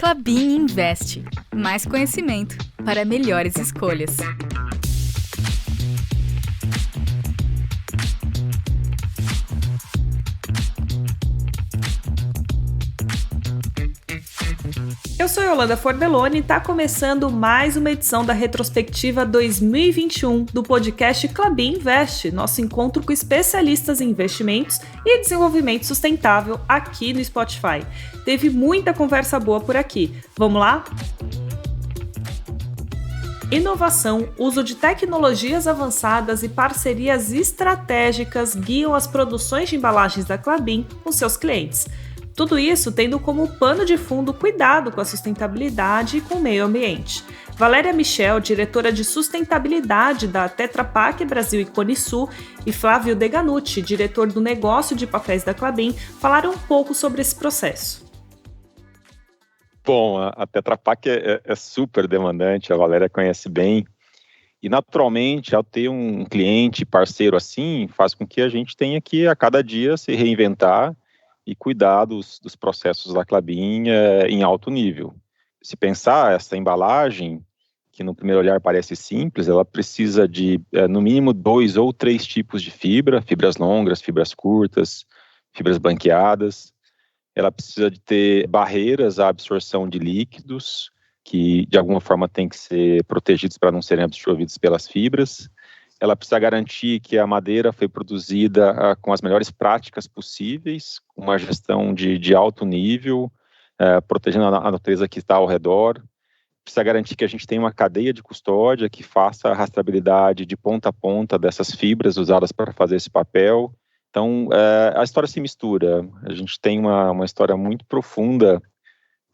Klabin Invest. Mais conhecimento para melhores escolhas. Eu sou Yolanda Fordeloni e está começando mais uma edição da retrospectiva 2021 do podcast Klabin Invest, nosso encontro com especialistas em investimentos e desenvolvimento sustentável aqui no Spotify. Teve muita conversa boa por aqui. Vamos lá? Inovação, uso de tecnologias avançadas e parcerias estratégicas guiam as produções de embalagens da Klabin com seus clientes. Tudo isso tendo como pano de fundo cuidado com a sustentabilidade e com o meio ambiente. Valéria Michel, diretora de sustentabilidade da Tetra Pak Brasil e Conisul, e Flávio Deganutti, diretor do negócio de papéis da Klabin, falaram um pouco sobre esse processo. Bom, a Tetra Pak é super demandante, a Valéria conhece bem. E, naturalmente, ao ter um cliente parceiro assim, faz com que a gente tenha que, a cada dia, se reinventar e cuidar dos processos da Klabin em alto nível. Se pensar essa embalagem, que no primeiro olhar parece simples, ela precisa de, no mínimo, 2 ou 3 tipos de fibras longas, fibras curtas, fibras branqueadas. Ela precisa de ter barreiras à absorção de líquidos, que de alguma forma têm que ser protegidos para não serem absorvidos pelas fibras. Ela precisa garantir que a madeira foi produzida com as melhores práticas possíveis, com uma gestão de alto nível, protegendo a natureza que está ao redor. Precisa garantir que a gente tem uma cadeia de custódia que faça a rastreabilidade de ponta a ponta dessas fibras usadas para fazer esse papel. Então, a história se mistura. A gente tem uma história muito profunda,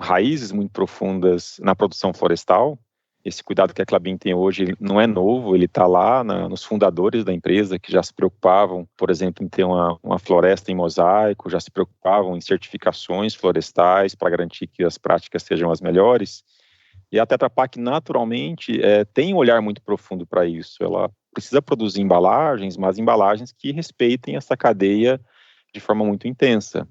raízes muito profundas na produção florestal. Esse cuidado que a Klabin tem hoje não é novo, ele está lá nos fundadores da empresa, que já se preocupavam, por exemplo, em ter uma floresta em mosaico, já se preocupavam em certificações florestais para garantir que as práticas sejam as melhores. E a Tetra Pak, naturalmente, tem um olhar muito profundo para isso. Ela precisa produzir embalagens, mas embalagens que respeitem essa cadeia de forma muito intensa.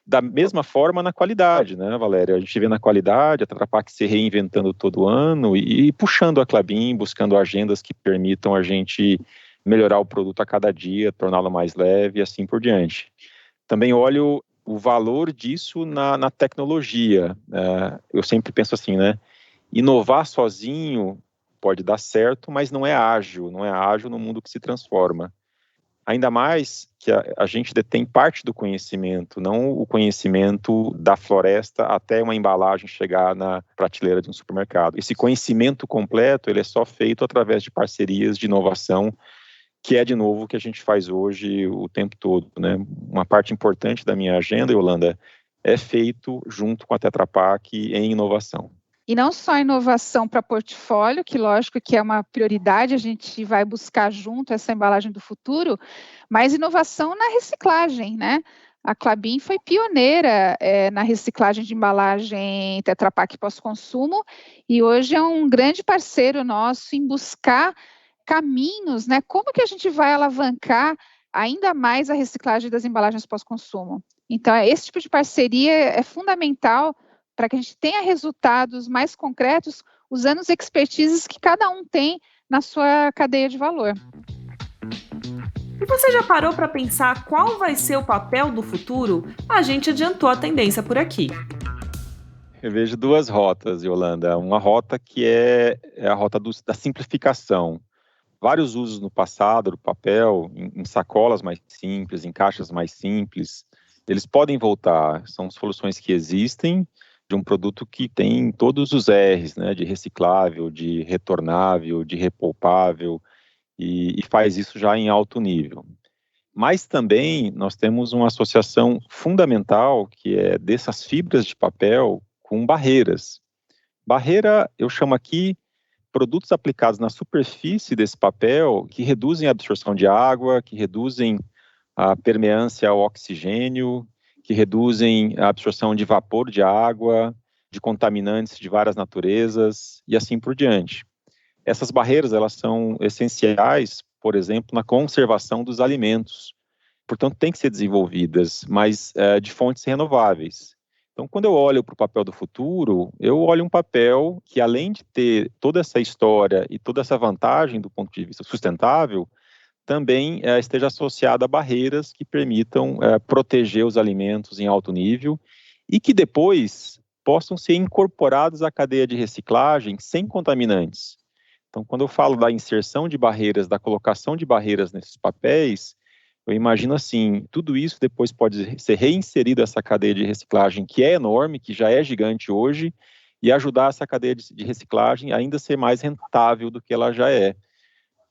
Da mesma forma na qualidade, né, Valéria? A gente vê na qualidade a Tetra Pak se reinventando todo ano e puxando a Klabin, buscando agendas que permitam a gente melhorar o produto a cada dia, torná-lo mais leve e assim por diante. Também olho o valor disso na tecnologia. Eu sempre penso assim, né? Inovar sozinho pode dar certo, mas não é ágil no mundo que se transforma. Ainda mais que a gente detém parte do conhecimento, não o conhecimento da floresta até uma embalagem chegar na prateleira de um supermercado. Esse conhecimento completo, ele é só feito através de parcerias de inovação, que é, de novo, o que a gente faz hoje o tempo todo, né? Uma parte importante da minha agenda, Yolanda, é feito junto com a Tetra Pak em inovação. E não só inovação para portfólio, que lógico que é uma prioridade, a gente vai buscar junto essa embalagem do futuro, mas inovação na reciclagem, né? A Klabin foi pioneira na reciclagem de embalagem Tetra Pak pós-consumo e hoje é um grande parceiro nosso em buscar caminhos, né? Como que a gente vai alavancar ainda mais a reciclagem das embalagens pós-consumo? Então, esse tipo de parceria é fundamental para que a gente tenha resultados mais concretos usando as expertises que cada um tem na sua cadeia de valor. E você já parou para pensar qual vai ser o papel do futuro? A gente adiantou a tendência por aqui. Eu vejo 2 rotas, Yolanda. Uma rota que é a rota da simplificação. Vários usos no passado do papel, em sacolas mais simples, em caixas mais simples, eles podem voltar. São soluções que existem, de um produto que tem todos os R's, né, de reciclável, de retornável, de repolpável, e faz isso já em alto nível. Mas também nós temos uma associação fundamental, que é dessas fibras de papel com barreiras. Barreira, eu chamo aqui produtos aplicados na superfície desse papel que reduzem a absorção de água, que reduzem a permeância ao oxigênio, que reduzem a absorção de vapor de água, de contaminantes de várias naturezas e assim por diante. Essas barreiras, elas são essenciais, por exemplo, na conservação dos alimentos. Portanto, têm que ser desenvolvidas, mas de fontes renováveis. Então, quando eu olho para o papel do futuro, eu olho um papel que, além de ter toda essa história e toda essa vantagem do ponto de vista sustentável, também esteja associado a barreiras que permitam proteger os alimentos em alto nível e que depois possam ser incorporados à cadeia de reciclagem sem contaminantes. Então, quando eu falo da inserção de barreiras, da colocação de barreiras nesses papéis, eu imagino assim, tudo isso depois pode ser reinserido nessa cadeia de reciclagem, que é enorme, que já é gigante hoje, e ajudar essa cadeia de reciclagem a ainda ser mais rentável do que ela já é.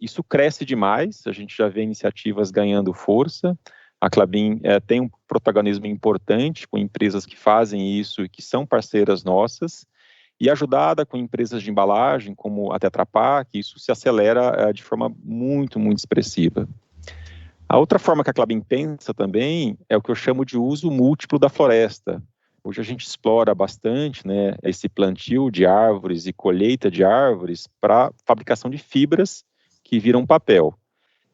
Isso cresce demais, a gente já vê iniciativas ganhando força, a Klabin tem um protagonismo importante com empresas que fazem isso e que são parceiras nossas, e ajudada com empresas de embalagem, como a Tetra Pak, isso se acelera de forma muito, muito expressiva. A outra forma que a Klabin pensa também é o que eu chamo de uso múltiplo da floresta. Hoje a gente explora bastante, né, esse plantio de árvores e colheita de árvores para fabricação de fibras que viram papel.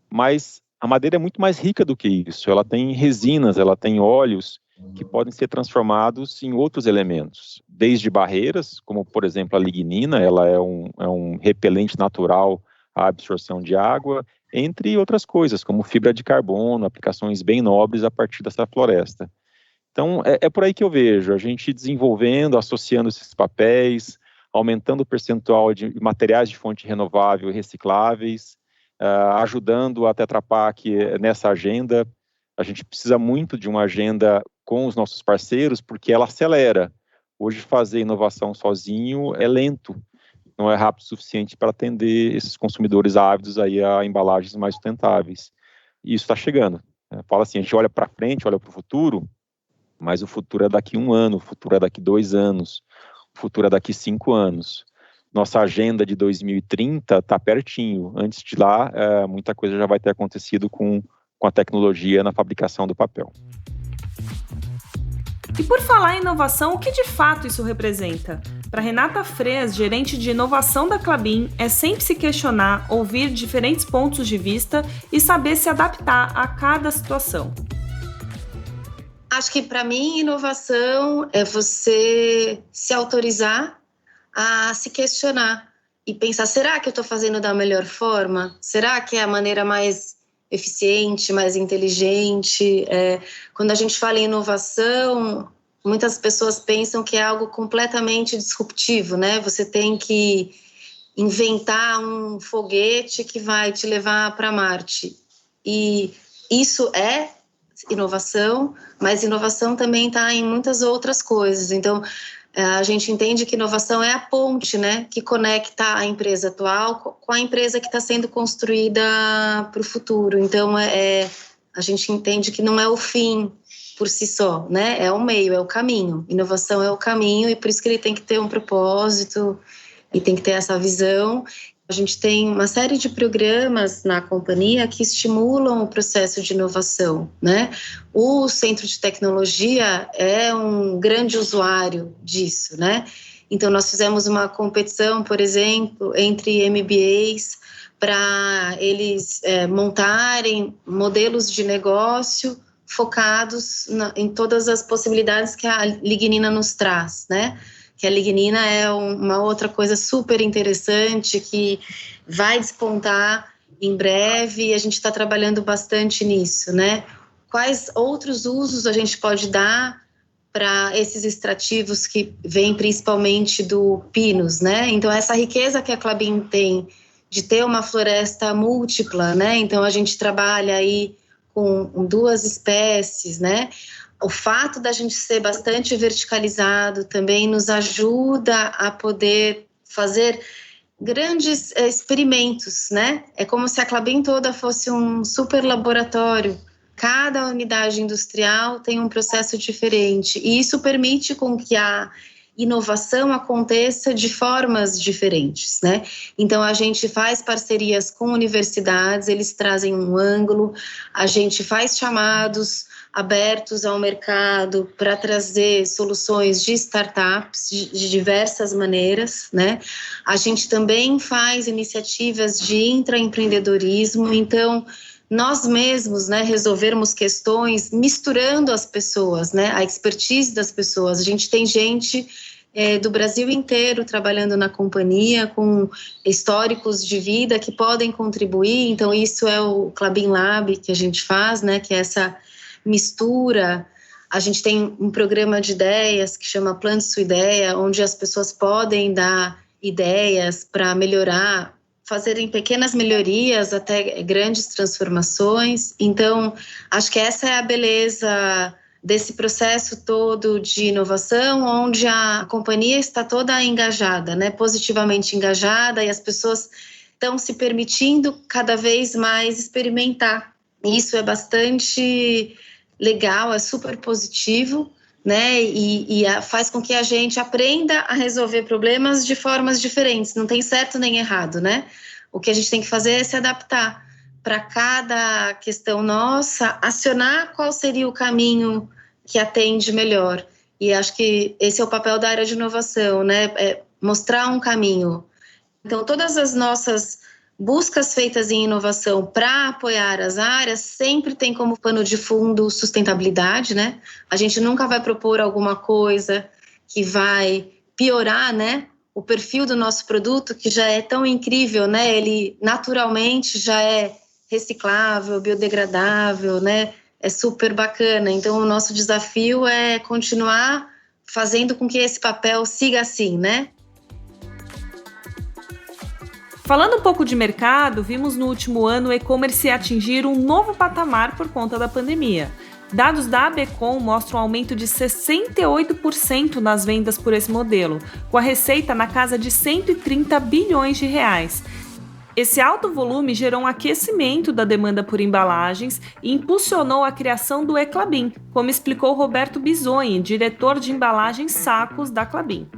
Mas a madeira é muito mais rica do que isso. Ela tem resinas, ela tem óleos que podem ser transformados em outros elementos, desde barreiras, como por exemplo a lignina, ela é um repelente natural à absorção de água, entre outras coisas, como fibra de carbono, aplicações bem nobres a partir dessa floresta. Então, é por aí que eu vejo, a gente desenvolvendo, associando esses papéis, aumentando o percentual de materiais de fonte renovável e recicláveis, ajudando a Tetra Pak nessa agenda. A gente precisa muito de uma agenda com os nossos parceiros, porque ela acelera. Hoje, fazer inovação sozinho é lento, não é rápido o suficiente para atender esses consumidores ávidos aí a embalagens mais sustentáveis. E isso está chegando. Fala assim, a gente olha para frente, olha para o futuro, mas o futuro é daqui 1 ano, o futuro é daqui 2 anos, o futuro é daqui 5 anos. Nossa agenda de 2030 está pertinho. Antes de lá, muita coisa já vai ter acontecido com a tecnologia na fabricação do papel. E por falar em inovação, o que de fato isso representa? Para Renata Fres, gerente de inovação da Klabin, é sempre se questionar, ouvir diferentes pontos de vista e saber se adaptar a cada situação. Acho que para mim inovação é você se autorizar a se questionar e pensar, será que eu estou fazendo da melhor forma? Será que é a maneira mais eficiente, mais inteligente? Quando a gente fala em inovação, muitas pessoas pensam que é algo completamente disruptivo, né? Você tem que inventar um foguete que vai te levar para Marte. E isso é inovação, mas inovação também está em muitas outras coisas. Então, a gente entende que inovação é a ponte, né, que conecta a empresa atual com a empresa que está sendo construída para o futuro. Então, a gente entende que não é o fim por si só, né? É o meio, é o caminho. Inovação é o caminho e por isso que ele tem que ter um propósito e tem que ter essa visão. A gente tem uma série de programas na companhia que estimulam o processo de inovação, né? O Centro de Tecnologia é um grande usuário disso, né? Então, nós fizemos uma competição, por exemplo, entre MBAs para eles montarem modelos de negócio focados em todas as possibilidades que a lignina nos traz, né? Que a lignina é uma outra coisa super interessante que vai despontar em breve e a gente está trabalhando bastante nisso, né? Quais outros usos a gente pode dar para esses extrativos que vêm principalmente do pinus, né? Então, essa riqueza que a Klabin tem de ter uma floresta múltipla, né? Então, a gente trabalha aí com 2 espécies, né? O fato da gente ser bastante verticalizado também nos ajuda a poder fazer grandes experimentos, né? É como se a Klabin toda fosse um super laboratório. Cada unidade industrial tem um processo diferente e isso permite com que a inovação aconteça de formas diferentes, né? Então, a gente faz parcerias com universidades, eles trazem um ângulo, a gente faz chamados abertos ao mercado para trazer soluções de startups de diversas maneiras, né? A gente também faz iniciativas de intraempreendedorismo, então nós mesmos, né, resolvermos questões misturando as pessoas, né, a expertise das pessoas. A gente tem gente do Brasil inteiro trabalhando na companhia, com históricos de vida que podem contribuir. Então, isso é o Klabin Lab que a gente faz, né, que é essa mistura. A gente tem um programa de ideias que chama Plante Sua Ideia, onde as pessoas podem dar ideias para melhorar, fazerem pequenas melhorias até grandes transformações. Então, acho que essa é a beleza desse processo todo de inovação, onde a companhia está toda engajada, né, positivamente engajada, e as pessoas estão se permitindo cada vez mais experimentar. E isso é bastante legal, é super positivo, né, e faz com que a gente aprenda a resolver problemas de formas diferentes. Não tem certo nem errado, né? O que a gente tem que fazer é se adaptar para cada questão nossa, acionar qual seria o caminho que atende melhor. E acho que esse é o papel da área de inovação, né? É mostrar um caminho. Então, todas as nossas buscas feitas em inovação para apoiar as áreas sempre tem como pano de fundo sustentabilidade, né? A gente nunca vai propor alguma coisa que vai piorar, né, o perfil do nosso produto, que já é tão incrível, né? Ele naturalmente já é reciclável, biodegradável, né? É super bacana. Então, o nosso desafio é continuar fazendo com que esse papel siga assim, né? Falando um pouco de mercado, vimos no último ano o e-commerce atingir um novo patamar por conta da pandemia. Dados da ABECOM mostram um aumento de 68% nas vendas por esse modelo, com a receita na casa de 130 bilhões de reais. Esse alto volume gerou um aquecimento da demanda por embalagens e impulsionou a criação do e-Klabin, como explicou Roberto Bisogni, diretor de embalagens sacos da Klabin.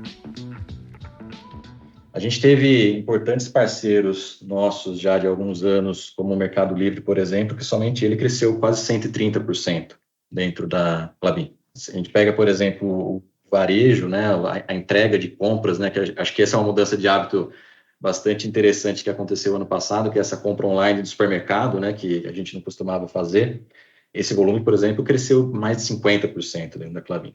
A gente teve importantes parceiros nossos já de alguns anos, como o Mercado Livre, por exemplo, que somente ele cresceu quase 130% dentro da Klabin. A gente pega, por exemplo, o varejo, né, a entrega de compras, né, que acho que essa é uma mudança de hábito bastante interessante que aconteceu ano passado, que é essa compra online do supermercado, né, que a gente não costumava fazer. Esse volume, por exemplo, cresceu mais de 50% dentro da Klabin.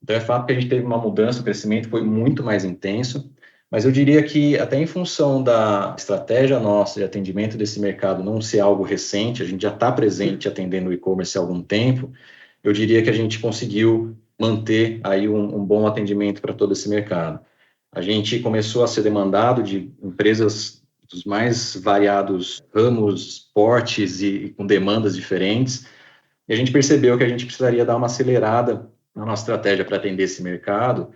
Então, é fato que a gente teve uma mudança, o crescimento foi muito mais intenso, mas eu diria que até em função da estratégia nossa de atendimento desse mercado não ser algo recente, a gente já está presente atendendo o e-commerce há algum tempo, eu diria que a gente conseguiu manter aí um bom atendimento para todo esse mercado. A gente começou a ser demandado de empresas dos mais variados ramos, portes e com demandas diferentes, e a gente percebeu que a gente precisaria dar uma acelerada na nossa estratégia para atender esse mercado,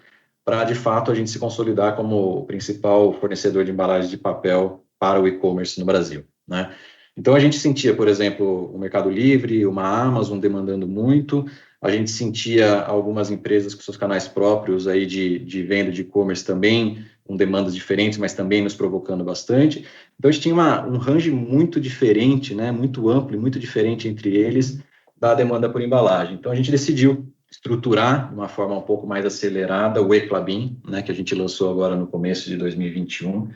para, de fato, a gente se consolidar como o principal fornecedor de embalagens de papel para o e-commerce no Brasil, né? Então, a gente sentia, por exemplo, o Mercado Livre, uma Amazon demandando muito, a gente sentia algumas empresas com seus canais próprios aí de venda de e-commerce também, com demandas diferentes, mas também nos provocando bastante. Então, a gente tinha um range muito diferente, né, muito amplo e muito diferente entre eles da demanda por embalagem. Então, a gente decidiu estruturar de uma forma um pouco mais acelerada o e-Klabin, né, que a gente lançou agora no começo de 2021,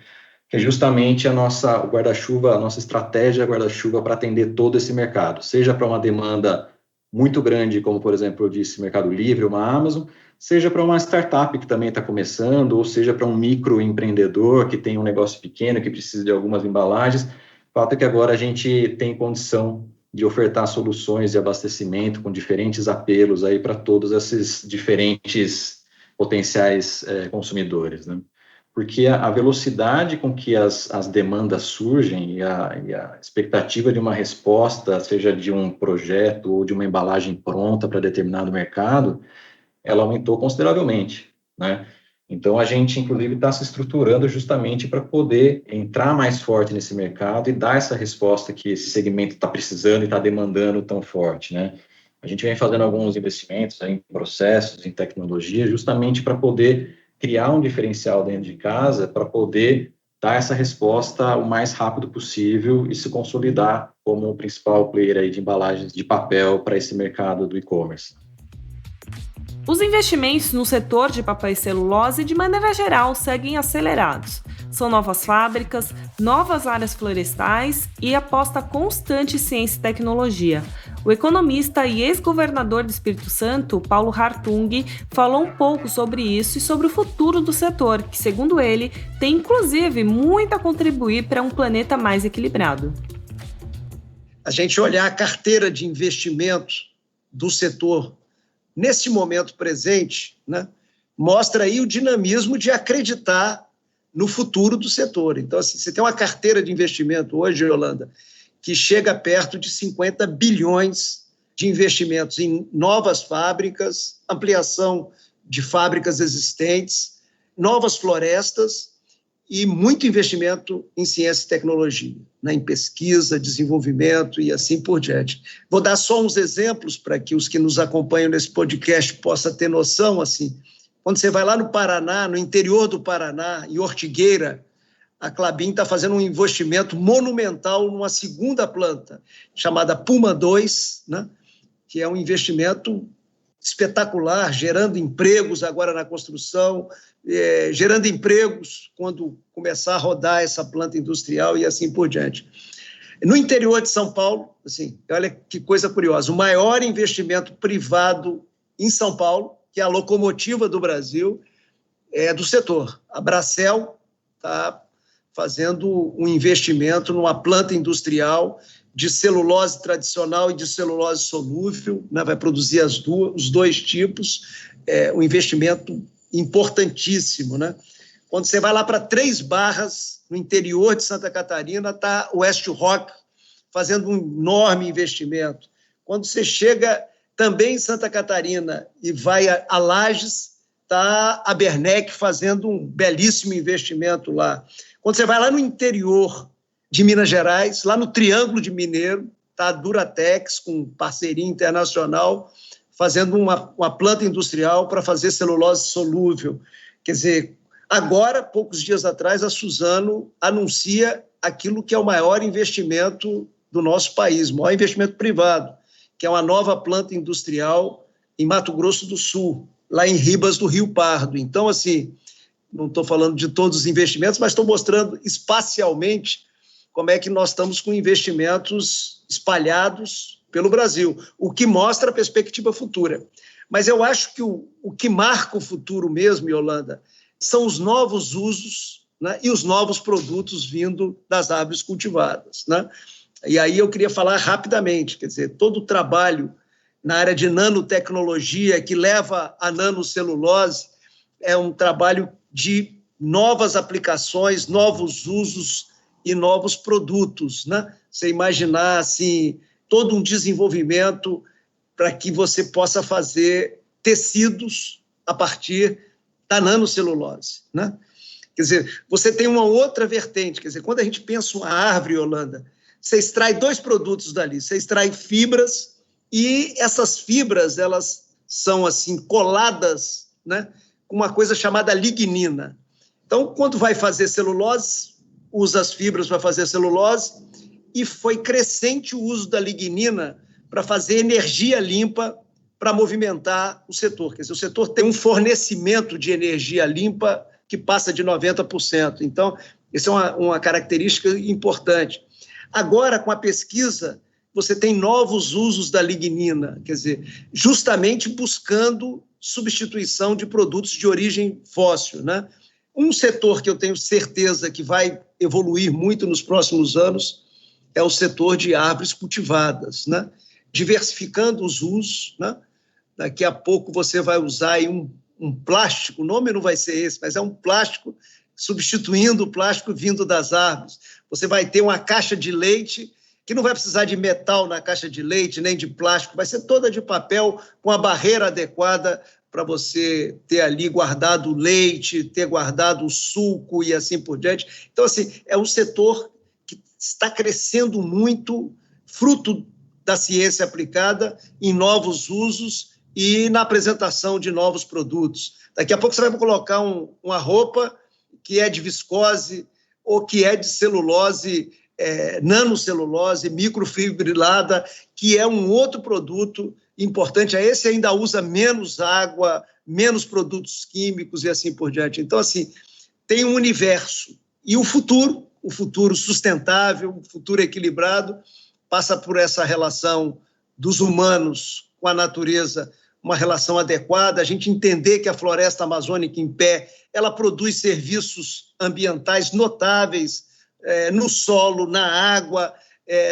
que é justamente o guarda-chuva, a nossa estratégia guarda-chuva para atender todo esse mercado, seja para uma demanda muito grande, como, por exemplo, eu disse, Mercado Livre, uma Amazon, seja para uma startup que também está começando, ou seja para um microempreendedor que tem um negócio pequeno, que precisa de algumas embalagens. O fato é que agora a gente tem condição de ofertar soluções de abastecimento com diferentes apelos aí para todos esses diferentes potenciais consumidores, né? Porque a velocidade com que as demandas surgem e a expectativa de uma resposta, seja de um projeto ou de uma embalagem pronta para determinado mercado, ela aumentou consideravelmente, né? Então, a gente, inclusive, está se estruturando justamente para poder entrar mais forte nesse mercado e dar essa resposta que esse segmento está precisando e está demandando tão forte, né? A gente vem fazendo alguns investimentos aí em processos, em tecnologia, justamente para poder criar um diferencial dentro de casa, para poder dar essa resposta o mais rápido possível e se consolidar como o principal player aí de embalagens de papel para esse mercado do e-commerce. Os investimentos no setor de papel e celulose, de maneira geral, seguem acelerados. são novas fábricas, novas áreas florestais e aposta constante em ciência e tecnologia. O economista e ex-governador do Espírito Santo, Paulo Hartung, falou um pouco sobre isso e sobre o futuro do setor, que, segundo ele, tem inclusive muito a contribuir para um planeta mais equilibrado. A gente olhar a carteira de investimentos do setor nesse momento presente, né, mostra aí o dinamismo de acreditar no futuro do setor. Então, assim, você tem uma carteira de investimento hoje, Yolanda, que chega perto de 50 bilhões de investimentos em novas fábricas, ampliação de fábricas existentes, novas florestas e muito investimento em ciência e tecnologia, né, em pesquisa, desenvolvimento e assim por diante. Vou dar só uns exemplos para que os que nos acompanham nesse podcast possam ter noção. Assim, quando você vai lá no Paraná, no interior do Paraná, em Ortigueira, a Klabin está fazendo um investimento monumental numa segunda planta, chamada Puma 2, né, que é um investimento espetacular, gerando empregos agora na construção, gerando empregos quando começar a rodar essa planta industrial e assim por diante. No interior de São Paulo, assim, olha que coisa curiosa, o maior investimento privado em São Paulo, que é a locomotiva do Brasil, é do setor. A Bracel está fazendo um investimento numa planta industrial de celulose tradicional e de celulose solúvel, né? Vai produzir os dois tipos, um investimento importantíssimo, né? Quando você vai lá para Três Barras, no interior de Santa Catarina, está o West Rock fazendo um enorme investimento. Quando você chega também em Santa Catarina e vai a Lages, está a Bernec fazendo um belíssimo investimento lá. Quando você vai lá no interior de Minas Gerais, lá no Triângulo de Mineiro, está a Duratex, com parceria internacional, fazendo uma planta industrial para fazer celulose solúvel. Quer dizer, agora, poucos dias atrás, a Suzano anuncia aquilo que é o maior investimento do nosso país, o maior investimento privado, que é uma nova planta industrial em Mato Grosso do Sul, lá em Ribas do Rio Pardo. Então, assim, não estou falando de todos os investimentos, mas estou mostrando espacialmente como é que nós estamos com investimentos espalhados pelo Brasil, o que mostra a perspectiva futura. Mas eu acho que o que marca o futuro mesmo, Yolanda, são os novos usos, né, e os novos produtos vindo das árvores cultivadas, né? E aí eu queria falar rapidamente, quer dizer, todo o trabalho na área de nanotecnologia que leva a nanocelulose é um trabalho de novas aplicações, novos usos e novos produtos, né? Você imaginar, assim, todo um desenvolvimento para que você possa fazer tecidos a partir da nanocelulose, né? Quer dizer, você tem uma outra vertente, quer dizer, quando a gente pensa uma árvore, Yolanda, você extrai dois produtos dali, você extrai fibras e essas fibras, elas são assim coladas, né, com uma coisa chamada lignina. Então, quando vai fazer celulose, usa as fibras para fazer celulose e foi crescente o uso da lignina para fazer energia limpa para movimentar o setor. Quer dizer, o setor tem um fornecimento de energia limpa que passa de 90%. Então, isso é uma característica importante. Agora, com a pesquisa, você tem novos usos da lignina, quer dizer, justamente buscando substituição de produtos de origem fóssil, né? Um setor que eu tenho certeza que vai evoluir muito nos próximos anos é o setor de árvores cultivadas, né? Diversificando os usos, né? Daqui a pouco você vai usar aí um plástico, o nome não vai ser esse, mas é um plástico substituindo o plástico vindo das árvores. Você vai ter uma caixa de leite que não vai precisar de metal na caixa de leite, nem de plástico, vai ser toda de papel com a barreira adequada para você ter ali guardado o leite, ter guardado o suco e assim por diante. Então, assim, é um setor que está crescendo muito, fruto da ciência aplicada em novos usos e na apresentação de novos produtos. Daqui a pouco você vai colocar uma roupa que é de viscose ou que é de celulose, nanocelulose, microfibrilada, que é um outro produto importante. Esse ainda usa menos água, menos produtos químicos e assim por diante. Então, assim, tem um universo E o futuro sustentável, o futuro equilibrado, passa por essa relação dos humanos com a natureza, uma relação adequada, a gente entender que a floresta amazônica em pé, ela produz serviços ambientais notáveis no solo, na água,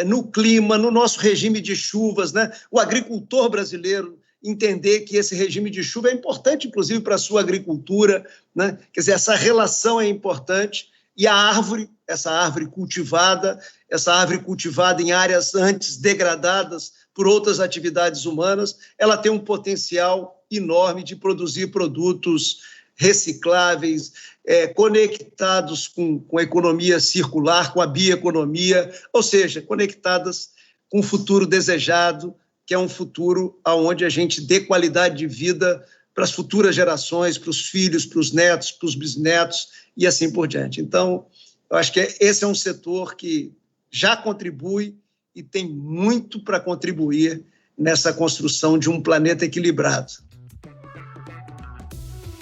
no clima, no nosso regime de chuvas, né? O agricultor brasileiro entender que esse regime de chuva é importante, inclusive, para a sua agricultura, né? Quer dizer, essa relação é importante, e a árvore, essa árvore cultivada em áreas antes degradadas por outras atividades humanas, ela tem um potencial enorme de produzir produtos recicláveis, conectados com a economia circular, com a bioeconomia, ou seja, conectadas com o futuro desejado, que é um futuro onde a gente dê qualidade de vida para as futuras gerações, para os filhos, para os netos, para os bisnetos e assim por diante. Então, eu acho que esse é um setor que já contribui e tem muito para contribuir nessa construção de um planeta equilibrado.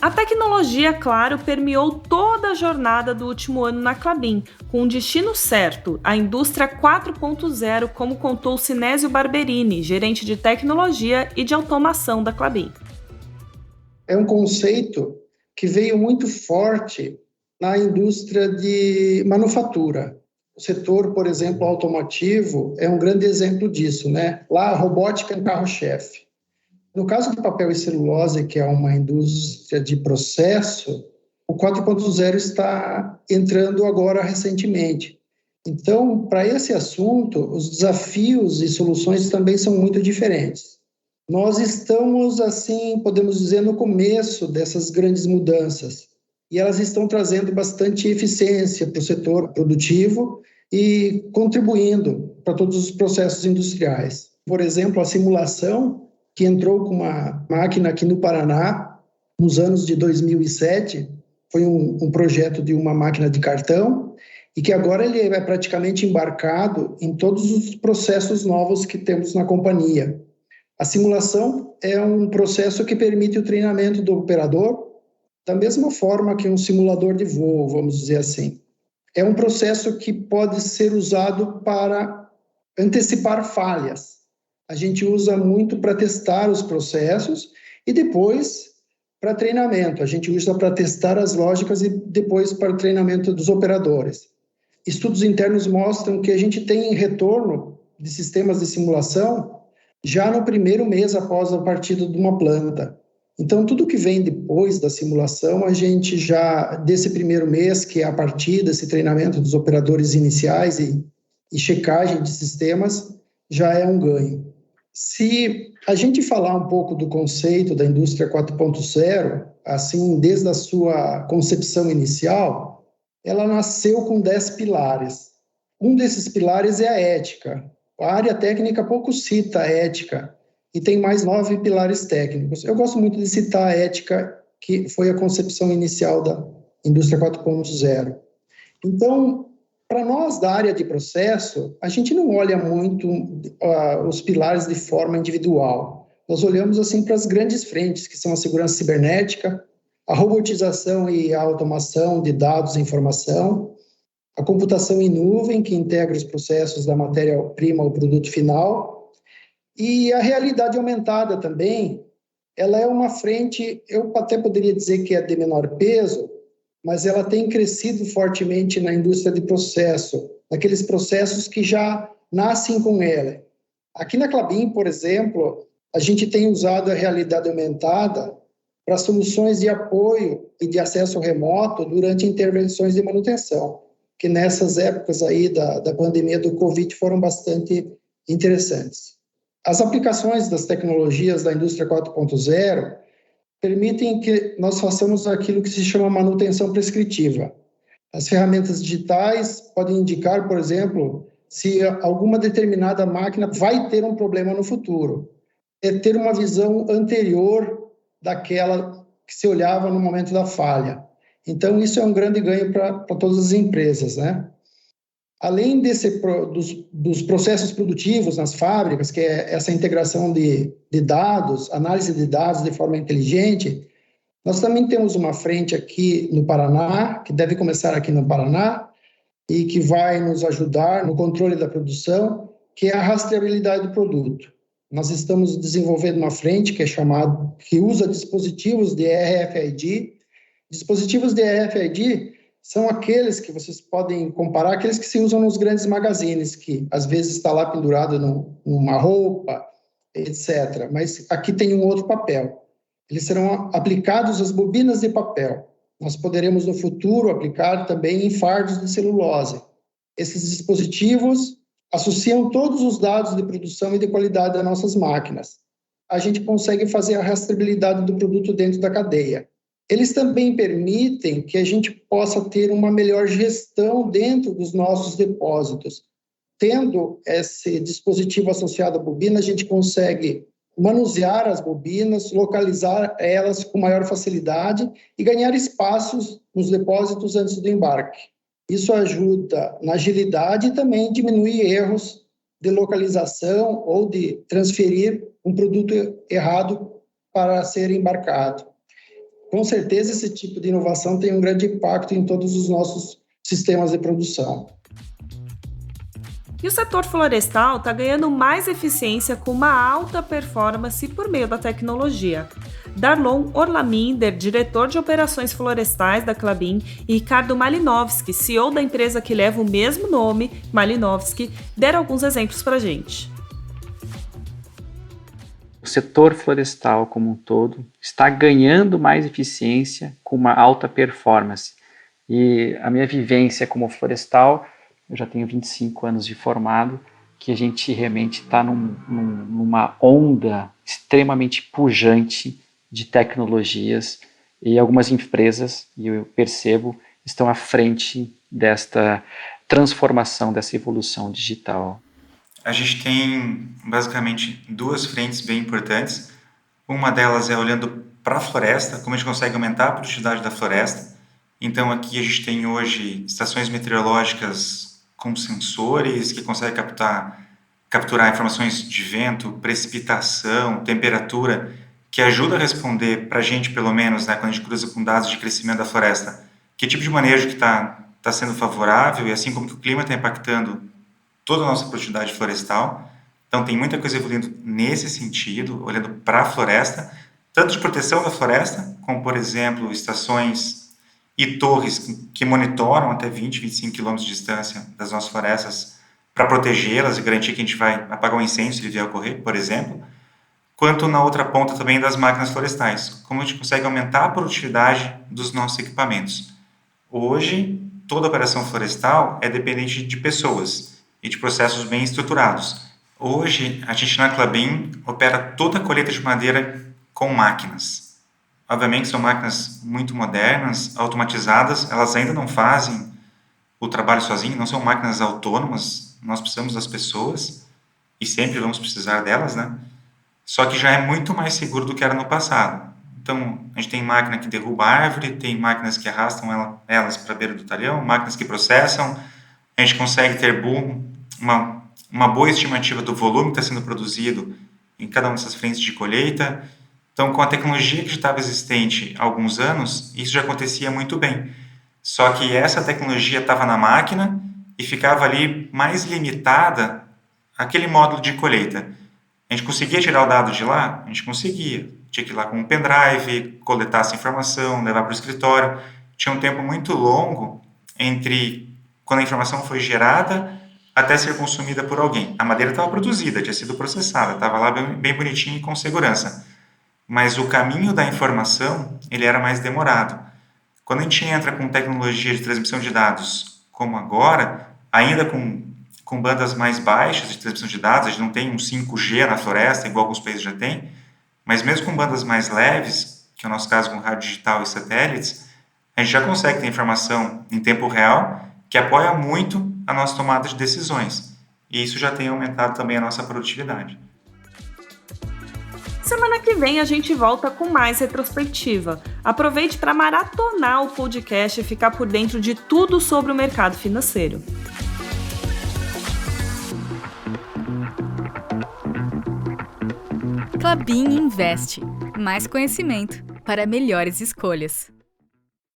A tecnologia, claro, permeou toda a jornada do último ano na Klabin, com um destino certo, a indústria 4.0, como contou Sinésio Barberini, gerente de tecnologia e de automação da Klabin. É um conceito que veio muito forte na indústria de manufatura. O setor, por exemplo, automotivo, é um grande exemplo disso, né? Lá a robótica é um carro-chefe. No caso de papel e celulose, que é uma indústria de processo, o 4.0 está entrando agora recentemente. Então, para esse assunto, os desafios e soluções também são muito diferentes. Nós estamos, assim, podemos dizer, no começo dessas grandes mudanças, e elas estão trazendo bastante eficiência para o setor produtivo e contribuindo para todos os processos industriais. Por exemplo, a simulação, que entrou com uma máquina aqui no Paraná, nos anos de 2007, foi um projeto de uma máquina de cartão, e que agora ele é praticamente embarcado em todos os processos novos que temos na companhia. A simulação é um processo que permite o treinamento do operador, da mesma forma que um simulador de voo, vamos dizer assim. É um processo que pode ser usado para antecipar falhas. A gente usa muito para testar os processos e depois para treinamento. A gente usa para testar as lógicas e depois para o treinamento dos operadores. Estudos internos mostram que a gente tem retorno de sistemas de simulação já no primeiro mês após a partida de uma planta. Então, tudo que vem depois da simulação, a gente já, desse primeiro mês, que é a partida, esse treinamento dos operadores iniciais e checagem de sistemas, já é um ganho. Se a gente falar um pouco do conceito da indústria 4.0, assim, desde a sua concepção inicial, ela nasceu com 10 pilares. Um desses pilares é a ética. A área técnica pouco cita a ética, e tem mais 9 pilares técnicos. Eu gosto muito de citar a ética, que foi a concepção inicial da indústria 4.0. Então, para nós da área de processo, a gente não olha muito os pilares de forma individual. Nós olhamos assim para as grandes frentes, que são a segurança cibernética, a robotização e a automação de dados e informação, a computação em nuvem, que integra os processos da matéria-prima ao produto final, e a realidade aumentada também. Ela é uma frente, eu até poderia dizer que é de menor peso, mas ela tem crescido fortemente na indústria de processo, naqueles processos que já nascem com ela. Aqui na Klabin, por exemplo, a gente tem usado a realidade aumentada para soluções de apoio e de acesso remoto durante intervenções de manutenção, que nessas épocas aí da pandemia do Covid foram bastante interessantes. As aplicações das tecnologias da indústria 4.0 permitem que nós façamos aquilo que se chama manutenção prescritiva. As ferramentas digitais podem indicar, por exemplo, se alguma determinada máquina vai ter um problema no futuro. É ter uma visão anterior daquela que se olhava no momento da falha. Então, isso é um grande ganho para todas as empresas, né? Além dos processos produtivos nas fábricas, que é essa integração de dados, análise de dados de forma inteligente, Nós também temos uma frente aqui no Paraná, que deve começar aqui no Paraná, e que vai nos ajudar no controle da produção, que é a rastreabilidade do produto. Nós estamos desenvolvendo uma frente que usa dispositivos de RFID. Dispositivos de RFID são aqueles que vocês podem comparar, aqueles que se usam nos grandes magazines, que às vezes está lá pendurado numa roupa, etc. Mas aqui tem um outro papel. Eles serão aplicados às bobinas de papel. Nós poderemos, no futuro, aplicar também em fardos de celulose. Esses dispositivos associam todos os dados de produção e de qualidade das nossas máquinas. A gente consegue fazer a rastreabilidade do produto dentro da cadeia. Eles também permitem que a gente possa ter uma melhor gestão dentro dos nossos depósitos. Tendo esse dispositivo associado à bobina, a gente consegue manusear as bobinas, localizar elas com maior facilidade e ganhar espaços nos depósitos antes do embarque. Isso ajuda na agilidade e também diminui erros de localização ou de transferir um produto errado para ser embarcado. Com certeza, esse tipo de inovação tem um grande impacto em todos os nossos sistemas de produção. E o setor florestal está ganhando mais eficiência com uma alta performance por meio da tecnologia. Darlon Orlaminder, diretor de operações florestais da Klabin, e Ricardo Malinovski, CEO da empresa que leva o mesmo nome, Malinovski, deram alguns exemplos para a gente. O setor florestal como um todo está ganhando mais eficiência com uma alta performance. E a minha vivência como florestal, eu já tenho 25 anos de formado, que a gente realmente está numa onda extremamente pujante de tecnologias e algumas empresas, e eu percebo, estão à frente desta transformação, dessa evolução digital. A gente tem basicamente duas frentes bem importantes. Uma delas é olhando para a floresta, como a gente consegue aumentar a produtividade da floresta. Então aqui a gente tem hoje estações meteorológicas com sensores que conseguem capturar informações de vento, precipitação, temperatura, que ajuda a responder para a gente, pelo menos, né, quando a gente cruza com dados de crescimento da floresta, que tipo de manejo que está sendo favorável, e assim como que o clima está impactando toda a nossa produtividade florestal. Então tem muita coisa evoluindo nesse sentido, olhando para a floresta, tanto de proteção da floresta, como, por exemplo, estações e torres que monitoram até 20, 25 quilômetros de distância das nossas florestas para protegê-las e garantir que a gente vai apagar um incêndio se ele vier a ocorrer, por exemplo, quanto na outra ponta também das máquinas florestais, como a gente consegue aumentar a produtividade dos nossos equipamentos. Hoje, toda operação florestal é dependente de pessoas e de processos bem estruturados. Hoje, a gente na Klabin opera toda a colheita de madeira com máquinas. Obviamente, são máquinas muito modernas, automatizadas, elas ainda não fazem o trabalho sozinho, não são máquinas autônomas, nós precisamos das pessoas e sempre vamos precisar delas, né? Só que já é muito mais seguro do que era no passado. Então, a gente tem máquina que derruba a árvore, tem máquinas que arrastam elas para a beira do talhão, máquinas que processam, a gente consegue ter uma boa estimativa do volume que está sendo produzido em cada uma dessas frentes de colheita. Então, com a tecnologia que já estava existente há alguns anos, isso já acontecia muito bem. Só que essa tecnologia estava na máquina e ficava ali mais limitada àquele módulo de colheita. A gente conseguia tirar o dado de lá? A gente conseguia. Tinha que ir lá com um pendrive, coletar essa informação, levar para o escritório. Tinha um tempo muito longo entre quando a informação foi gerada até ser consumida por alguém. A madeira estava produzida, tinha sido processada, estava lá bem bonitinha e com segurança. Mas o caminho da informação, ele era mais demorado. Quando a gente entra com tecnologia de transmissão de dados, como agora, ainda com bandas mais baixas de transmissão de dados, a gente não tem um 5G na floresta, igual alguns países já têm, mas mesmo com bandas mais leves, que é o nosso caso com rádio digital e satélites, a gente já consegue ter informação em tempo real que apoia muito a nossa tomada de decisões. E isso já tem aumentado também a nossa produtividade. Semana que vem a gente volta com mais retrospectiva. Aproveite para maratonar o podcast e ficar por dentro de tudo sobre o mercado financeiro. Klabin Invest. Mais conhecimento para melhores escolhas.